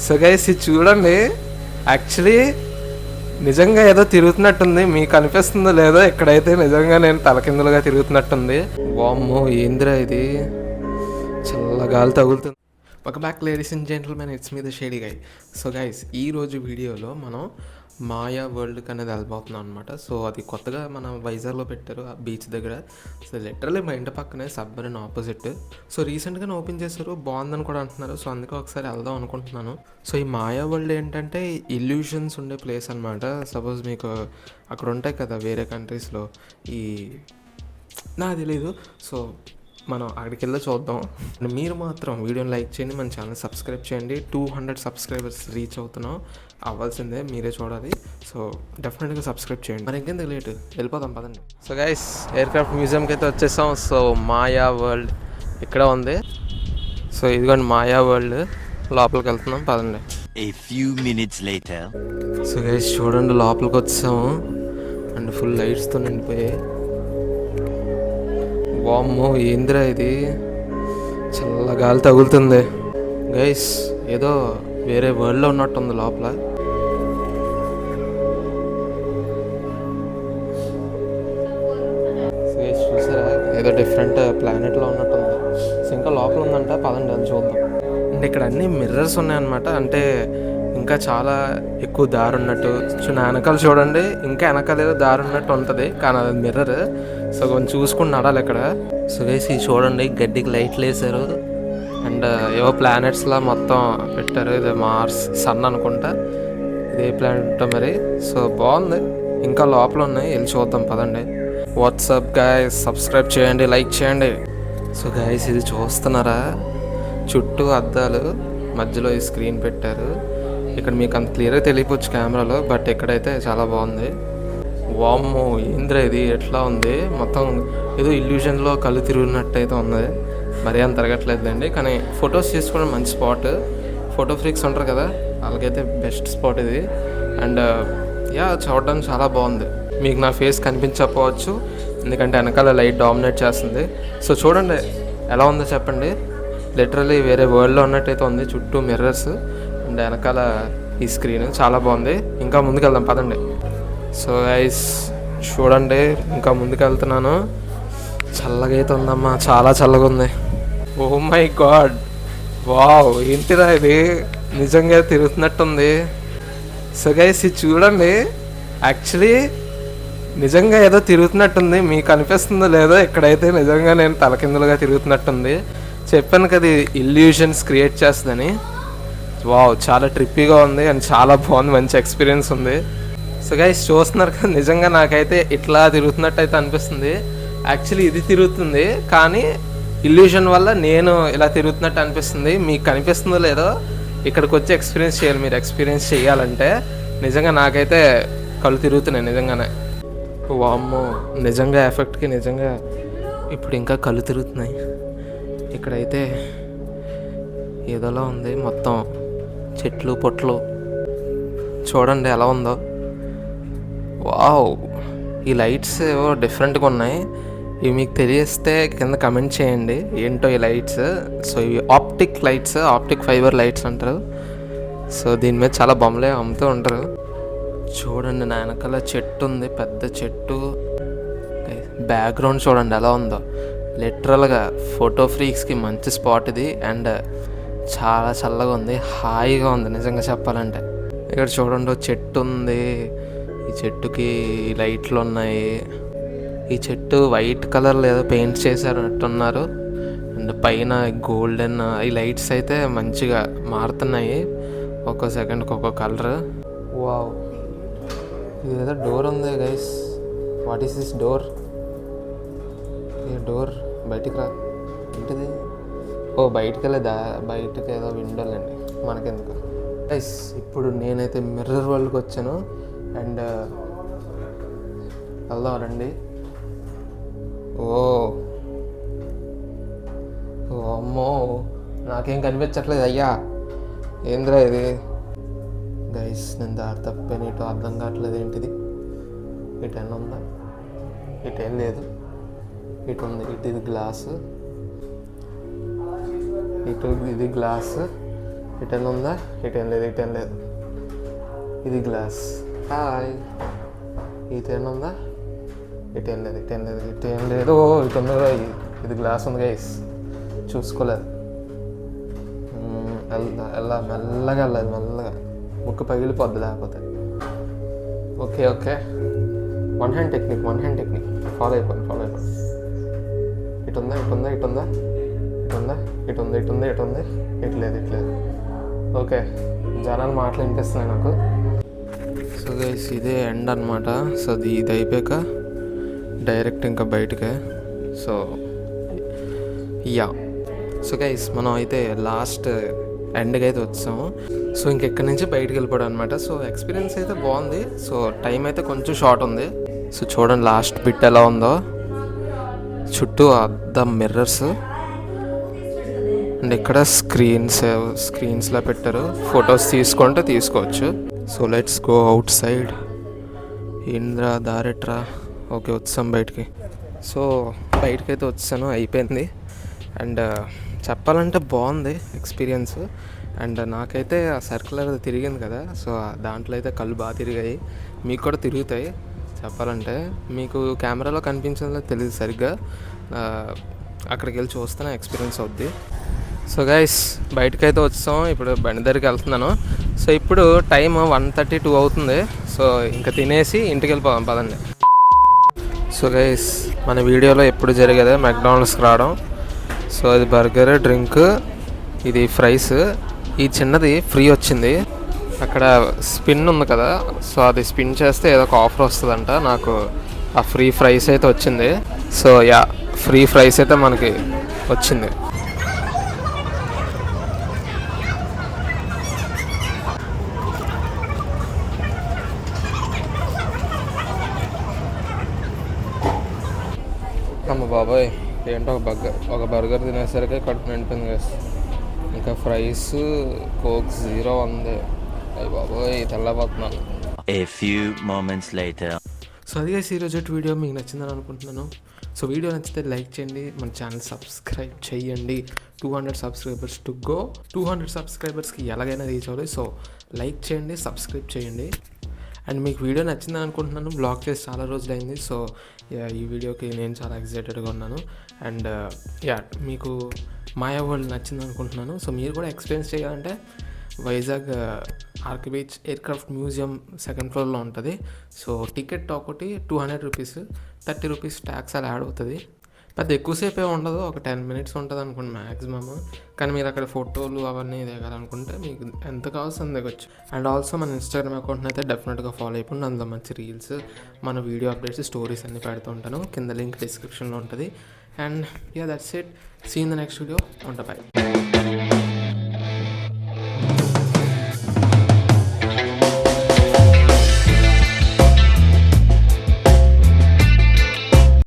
So guys ఇది చూడండి, actually నిజంగా ఏదో తిరుగుతున్నట్టుంది. మీకు అనిపిస్తుందో లేదో, ఇక్కడైతే నిజంగా నేను తలకిందులుగా తిరుగుతున్నట్టుంది. వామ్మో ఏందిరా ఇది, చల్లగాలి తగులుతుంది. ఒక back ladies and gentlemen, it's me the shady guy. So guys ఈరోజు వీడియోలో మనం మాయా వరల్డ్కి అనేది వెళ్ళిపోతున్నాం అనమాట. సో అది కొత్తగా మన వైజాగ్లో పెట్టారు ఆ బీచ్ దగ్గర. సో లిటరల్లీ మా ఇంటి పక్కనే సబ్మరీన్ ఆపోజిట్. సో రీసెంట్గానే ఓపెన్ చేశారు, బాగుందని కూడా అంటున్నారు. సో అందుకే ఒకసారి వెళ్దాం అనుకుంటున్నాను. సో ఈ మాయా వరల్డ్ ఏంటంటే ఇల్యూషన్స్ ఉండే ప్లేస్ అనమాట. సపోజ్ మీకు అక్కడ ఉంటాయి కదా వేరే కంట్రీస్లో, ఈ నాకు తెలీదు. సో మనం అక్కడికి వెళ్ళి చూద్దాం. మీరు మాత్రం వీడియోని లైక్ చేయండి, మన ఛానల్ సబ్స్క్రైబ్ చేయండి. 200 సబ్స్క్రైబర్స్ రీచ్ అవుతున్నాం, అవ్వాల్సిందే, మీరే చూడాలి. సో డెఫినెట్గా సబ్స్క్రైబ్ చేయండి. మరి ఇంకెందుకు లేట్, వెళ్ళిపోదాం పదండి. సో గైస్ ఎయిర్క్రాఫ్ట్ మ్యూజియంకి అయితే వచ్చేసాం. సో మాయా వరల్డ్ ఇక్కడ ఉంది. సో ఇదిగోండి మాయా వరల్డ్, లోపలికి వెళ్తున్నాం పదండి. సో గైస్ చూడండి లోపలికి వచ్చాము అండ్ ఫుల్ లైట్స్తో నిండిపోయాయి. వామ్మో ఏందిరా ఇది, చల్లగాలి తగులుతుంది. గైస్ ఏదో వేరే వరల్డ్లో ఉన్నట్టుంది లోపల. గైస్ చూసారా, ఏదో డిఫరెంట్ ప్లానెట్లో ఉన్నట్టుంది. సో ఇంకా లోపల ఉందంట, పదండి అది చూద్దాం. అంటే ఇక్కడ అన్ని మిర్రర్స్ ఉన్నాయన్నమాట. అంటే ఇంకా చాలా ఎక్కువ దారి ఉన్నట్టు. సో నా వెనకాల చూడండి, ఇంకా వెనకాల ఏదో దారి ఉన్నట్టు ఉంటుంది, కానీ అది మిర్రర్. సో కొంచెం చూసుకుని నడాలి ఇక్కడ. సో గైస్ ఇది చూడండి, గడ్డికి లైట్లు వేసారు అండ్ ఏవో ప్లానెట్స్లా మొత్తం పెట్టారు. ఇది మార్స్, సన్ అనుకుంటా, ఇదే ప్లానెట్ మరి. సో బాగుంది, ఇంకా లోపల ఉన్నాయి, వెళ్ళి చూద్దాం పదండి. వాట్సాప్ గైస్, సబ్స్క్రైబ్ చేయండి, లైక్ చేయండి. సో గైస్ ఇది చూస్తున్నారా, చుట్టూ అద్దాలు, మధ్యలో ఈ స్క్రీన్ పెట్టారు. ఇక్కడ మీకు అంత క్లియర్గా తెలియపోవచ్చు కెమెరాలో, బట్ ఇక్కడైతే చాలా బాగుంది. వామ్మో ఏంద్రా ఇది ఎట్లా ఉంది, మొత్తం ఏదో ఇల్యూషన్లో కళ్ళు తిరుగున్నట్టు అయితే ఉంది. మరీ అంత తిరగట్లేదులేండి, కానీ ఫొటోస్ తీసుకోవడం మంచి స్పాట్. ఫోటో ఫ్రీక్స్ ఉంటారు కదా, వాళ్ళకైతే బెస్ట్ స్పాట్ ఇది. అండ్ యా చూడడానికి చాలా బాగుంది. మీకు నా ఫేస్ కనిపించకపోవచ్చు, ఎందుకంటే వెనకాల లైట్ డామినేట్ చేస్తుంది. సో చూడండి ఎలా ఉందో చెప్పండి, లిటరల్లీ వేరే వరల్డ్లో ఉన్నట్టయితే ఉంది. చుట్టూ మిర్రర్స్ అండ్ వెనకాల ఈ స్క్రీన్ చాలా బాగుంది. ఇంకా ముందుకు వెళ్దాం పదండి. సో గైస్ చూడండి, ఇంకా ముందుకు వెళ్తున్నాను. చల్లగా అయితే ఉందమ్మా, చాలా చల్లగా ఉంది. ఓ మై గాడ్, వావ్ ఏంటిరా ఇది, నిజంగా తిరుగుతున్నట్టుంది. సో గైస్ ఇది చూడండి, యాక్చువల్లీ నిజంగా ఏదో తిరుగుతున్నట్టుంది. మీకు అనిపిస్తుందో లేదో, ఇక్కడైతే నిజంగా నేను తలకిందులుగా తిరుగుతున్నట్టుంది. చెప్పాను కదా ఇల్యూషన్స్ క్రియేట్ చేస్తుందని. వావ్ చాలా ట్రిప్పీగా ఉంది అండ్ చాలా బాగుంది, మంచి ఎక్స్పీరియన్స్ ఉంది. సో గైస్ చూస్తున్నారు కదా, నిజంగా నాకైతే ఇట్లా తిరుగుతున్నట్టు అయితే అనిపిస్తుంది. యాక్చువల్లీ ఇది తిరుగుతుంది, కానీ ఇల్యూషన్ వల్ల నేను ఇలా తిరుగుతున్నట్టు అనిపిస్తుంది. మీకు కనిపిస్తుందో లేదో, ఇక్కడికి వచ్చి ఎక్స్పీరియన్స్ చేయాలి. మీరు ఎక్స్పీరియన్స్ చేయాలంటే నిజంగా నాకైతే కళ్ళు తిరుగుతున్నాయి నిజంగానే. వామ్మో నిజంగా ఎఫెక్ట్కి నిజంగా ఇప్పుడు ఇంకా కళ్ళు తిరుగుతున్నాయి. ఇక్కడైతే ఏదోలా ఉంది, మొత్తం చెట్లు పొట్లు చూడండి ఎలా ఉందో. వావ్ ఈ లైట్స్ ఏవో డిఫరెంట్గా ఉన్నాయి. ఇవి మీకు తెలియస్తే కింద కమెంట్ చేయండి ఏంటో ఈ లైట్స్. సో ఇవి optic lights, optic fibre lights అంటారు. సో దీని మీద చాలా బొమ్మలే అమ్ముతూ ఉంటారు. చూడండి నా వెనకాల చెట్టు ఉంది, పెద్ద చెట్టు. బ్యాక్గ్రౌండ్ చూడండి ఎలా ఉందో, లిటరల్గా ఫోటో ఫ్రీక్స్కి మంచి స్పాట్ ఇది. అండ్ చాలా చల్లగా ఉంది, హాయిగా ఉంది నిజంగా చెప్పాలంటే. ఇక్కడ చూడండి చెట్టు ఉంది, ఈ చెట్టుకి లైట్లు ఉన్నాయి. ఈ చెట్టు వైట్ కలర్లో ఏదో పెయింట్ చేశారన్నట్టున్నారు. అండ్ పైన గోల్డెన్ ఈ లైట్స్ అయితే మంచిగా మారుతున్నాయి, ఒక్కో సెకండ్కి ఒక్కో కలర్. వావ్ ఇది ఏదో డోర్ ఉంది guys. What is this door? ఈ డోర్ బయటికి రా, ఏంటిది? ఓ బయటికి వెళ్ళేదా, బయటకి ఏదో విండోలండి, మనకెందుకు గైస్. ఇప్పుడు నేనైతే మిర్రర్ వరల్డ్కి వచ్చాను అండ్ వెళ్దాం రండి. ఓ అమ్మో నాకేం కనిపించట్లేదు అయ్యా, ఏంద్రా ఇది గైస్. నేను దారి తప్పాను, ఇటు అర్థం కావట్లేదు ఏంటిది. ఇటు ఎన్న ఉందా, ఇటు ఏం లేదు, ఇటు ఉంది. ఇటు ఇది గ్లాసు, ఇటు ఇది గ్లాస్, ఇటెన్ ఉందా? ఇటెన్ లేదు. ఇది గ్లాస్. హాయ్. ఇటెన్ ఉందా? ఇటెన్ లేదు. ఇటు ఉంది. ఇది గ్లాస్ ఉంది గైస్, చూసుకోలేదు. మెల్లగా ముక్కు పగిలిపోద్ది లేకపోతే. Okay. One hand technique follow అయిపోయింది. ఇటుందా? ఇటు లేదు. ఓకే, జనాలు మాటలు వినిపిస్తున్నాయి నాకు. సో గైస్, ఇదే ఎండ్ అనమాట. సో ఇది అయిపోయాక డైరెక్ట్ ఇంకా బయటకే. సో గైస్, మనం అయితే లాస్ట్ ఎండ్కి అయితే వచ్చాము. సో ఇంకెక్కడి నుంచి బయటకు వెళ్ళిపోవడం అనమాట. సో ఎక్స్పీరియన్స్ అయితే బాగుంది. సో టైం అయితే కొంచెం షార్ట్ ఉంది. సో చూడండి లాస్ట్ బిట్ ఎలా ఉందో. చుట్టూ అద్దం మిర్రర్స్ అండ్ ఇక్కడ స్క్రీన్స్లా పెట్టారు. ఫొటోస్ తీసుకుంటే తీసుకోవచ్చు. So let's go out side. ఏంద్రా దారెట్రా. ఓకే, వచ్చాం బయటికి. సో బయటకైతే వచ్చాను, అయిపోయింది. అండ్ చెప్పాలంటే బాగుంది ఎక్స్పీరియన్స్. అండ్ నాకైతే ఆ సర్కులర్ తిరిగింది కదా, సో దాంట్లో అయితే కళ్ళు బాగా తిరిగాయి. మీకు కూడా తిరుగుతాయి. చెప్పాలంటే మీకు కెమెరాలో కనిపించదో తెలియదు సరిగ్గా, అక్కడికి వెళ్ళి చూస్తేనే ఎక్స్పీరియన్స్ అవుద్ది. సో గైస్, బయటకైతే వచ్చాం. ఇప్పుడు బండి దగ్గరికి వెళ్తున్నాను. సో ఇప్పుడు టైం 1:32 అవుతుంది. సో ఇంకా తినేసి ఇంటికి వెళ్ళిపోదాం పదండి. సో గైస్, మన వీడియోలో ఎప్పుడు జరిగేదే మెక్డానల్డ్స్కి రావడం. సో అది బర్గర్, డ్రింక్, ఇది ఫ్రైస్. ఈ చిన్నది ఫ్రీ వచ్చింది. అక్కడ స్పిన్ ఉంది కదా, సో అది స్పిన్ చేస్తే ఏదో ఒక ఆఫర్ వస్తుందంట. నాకు ఆ ఫ్రీ ఫ్రైస్ అయితే వచ్చింది. సో ఫ్రీ ఫ్రైస్ అయితే మనకి వచ్చింది. అమ్మ బాబాయ్, ఏంటో ఒక బర్గర్ తినేసరికి కడుపు నిండిపోయింది కదా. ఇంకా ఫ్రైస్, కోక్ 0 ఉంది. అయ్యి బాబోయ్, తెల్లబోతున్నాను. సో అది ఈరోజు వీడియో మీకు నచ్చిందని అనుకుంటున్నాను. సో వీడియో నచ్చితే లైక్ చేయండి, మన ఛానల్ సబ్స్క్రైబ్ చేయండి. 200 సబ్స్క్రైబర్స్ టు గో. 200 సబ్స్క్రైబర్స్కి ఎలాగైనా రీచ్ అవ్వాలి. సో లైక్ చేయండి, సబ్స్క్రైబ్ చేయండి. అండ్ మీకు వీడియో నచ్చిందని అనుకుంటున్నాను. బ్లాగ్ చేసి చాలా రోజులైంది. సో ఈ వీడియోకి నేను చాలా ఎక్సైటెడ్గా ఉన్నాను. అండ్ మీకు మాయా వరల్డ్ నచ్చింది అనుకుంటున్నాను. సో మీరు కూడా ఎక్స్పీరియన్స్ చేయాలంటే Vizag RK beach aircraft museum 2nd ఫ్లోర్లో ఉంటుంది. సో టికెట్ ఒకటి 200 రూపీస్, 30 రూపీస్ ట్యాక్స్ అలా యాడ్ అవుతుంది. పెద్ద ఎక్కువసేపు ఏమి ఉండదు, ఒక 10 మినిట్స్ ఉంటుంది అనుకోండి మ్యాక్సిమమ్. కానీ మీరు అక్కడ ఫోటోలు అవన్నీ దిగాలనుకుంటే మీకు ఎంత కావాల్సి అంత దిగొచ్చు. అండ్ ఆల్సో మన ఇన్స్టాగ్రామ్ అకౌంట్ని అయితే డెఫినెట్గా ఫాలో అయిపోండి. అందులో మంచి రీల్స్, మన వీడియో అప్డేట్స్, స్టోరీస్ అన్నీ పెడుతూ ఉంటాను. కింద లింక్ డిస్క్రిప్షన్లో ఉంటుంది. And that's it. See in the next video. By.